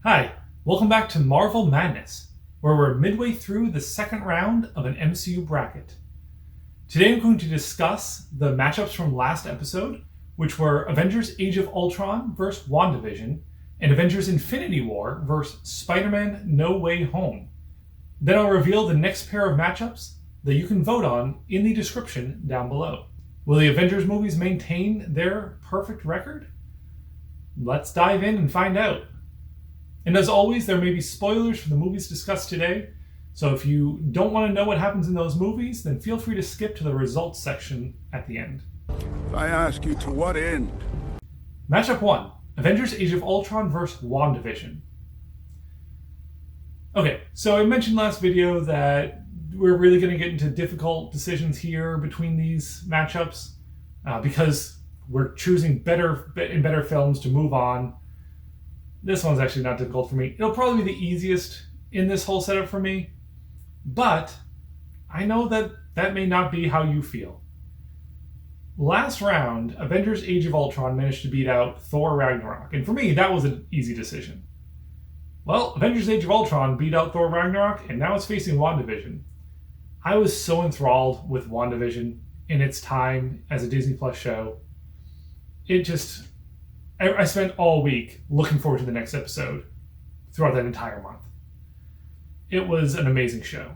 Hi, welcome back to Marvel Madness, where we're midway through the second round of an MCU bracket. Today I'm going to discuss the matchups from last episode, which were Avengers Age of Ultron vs. WandaVision, and Avengers Infinity War vs. Spider-Man No Way Home. Then I'll reveal the next pair of matchups that you can vote on in the description down below. Will the Avengers movies maintain their perfect record? Let's dive in and find out. And as always, there may be spoilers for the movies discussed today, so if you don't want to know what happens in those movies, then feel free to skip to the results section at the end. I ask you, to what end? Matchup 1, Avengers Age of Ultron vs. WandaVision. Okay, so I mentioned last video that we're really going to get into difficult decisions here between these matchups because we're choosing better films to move on. This one's actually not difficult for me. It'll probably be the easiest in this whole setup for me, but I know that may not be how you feel. Last round, Avengers Age of Ultron managed to beat out Thor Ragnarok, and for me, that was an easy decision. Well, Avengers Age of Ultron beat out Thor Ragnarok, and now it's facing WandaVision. I was so enthralled with WandaVision in its time as a Disney Plus show. I spent all week looking forward to the next episode throughout that entire month. It was an amazing show.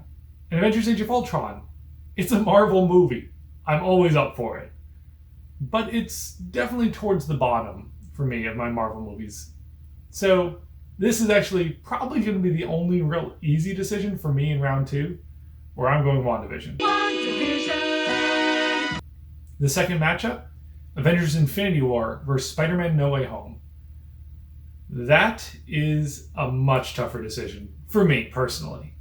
And Avengers Age of Ultron, it's a Marvel movie. I'm always up for it. But it's definitely towards the bottom for me of my Marvel movies. So this is actually probably going to be the only real easy decision for me in round 2, where I'm going WandaVision. The second matchup, Avengers Infinity War vs. Spider-Man No Way Home. That is a much tougher decision for me personally.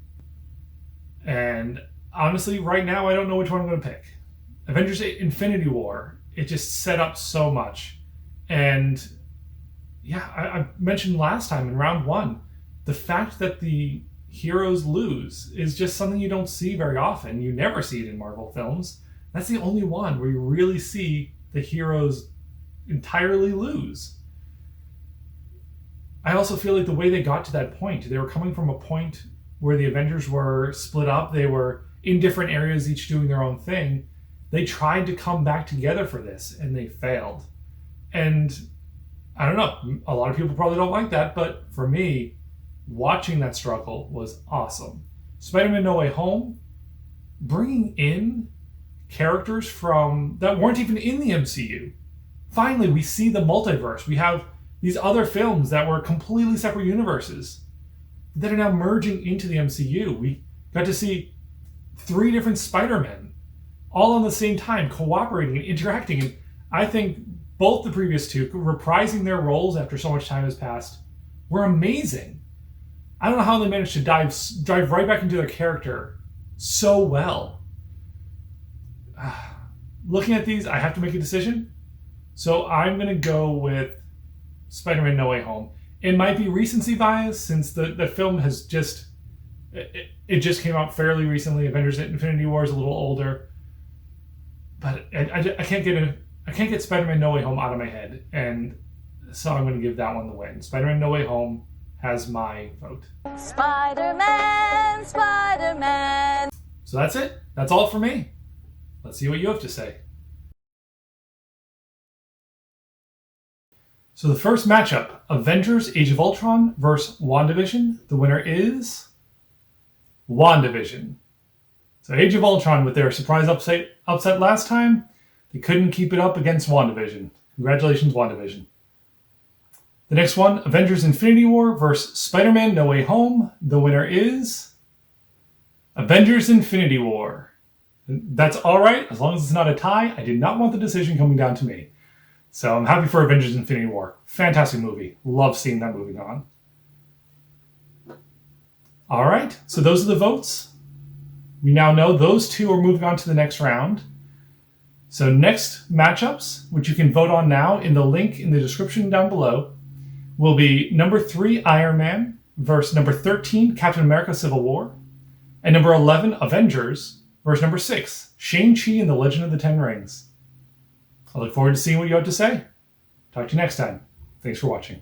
And honestly, right now, I don't know which one I'm going to pick. Avengers Infinity War, it just set up so much. And yeah, I mentioned last time in round 1, the fact that the heroes lose is just something you don't see very often. You never see it in Marvel films. That's the only one where you really see the heroes entirely lose. I also feel like the way they got to that point, they were coming from a point where the Avengers were split up. They were in different areas, each doing their own thing. They tried to come back together for this, and they failed. And I don't know, a lot of people probably don't like that, but for me, watching that struggle was awesome. Spider-Man No Way Home, bringing in characters from that weren't even in the MCU. Finally, we see the multiverse. We have these other films that were completely separate universes that are now merging into the MCU. We got to see 3 different Spider-Men all on the same time, cooperating and interacting. And I think both the previous 2, reprising their roles after so much time has passed, were amazing. I don't know how they managed to dive right back into their character so well. Looking at these, I have to make a decision. So I'm going to go with Spider-Man No Way Home. It might be recency bias since the film has just came out fairly recently. Avengers Infinity War is a little older. But I can't get Spider-Man No Way Home out of my head. And so I'm going to give that one the win. Spider-Man No Way Home has my vote. Spider-Man, Spider-Man. So that's it. That's all for me. Let's see what you have to say. So the first matchup, Avengers Age of Ultron vs. WandaVision. The winner is WandaVision. So Age of Ultron, with their surprise upset last time, they couldn't keep it up against WandaVision. Congratulations, WandaVision. The next one, Avengers Infinity War vs. Spider-Man No Way Home. The winner is Avengers Infinity War. That's all right, as long as it's not a tie. I did not want the decision coming down to me. So I'm happy for Avengers Infinity War. Fantastic movie. Love seeing that moving on. All right, so those are the votes. We now know those 2 are moving on to the next round. So next matchups, which you can vote on now in the link in the description down below, will be number 3, Iron Man, versus number 13, Captain America Civil War, and number 11, Avengers, versus number 6, Shang-Chi and the Legend of the Ten Rings. I look forward to seeing what you have to say. Talk to you next time. Thanks for watching.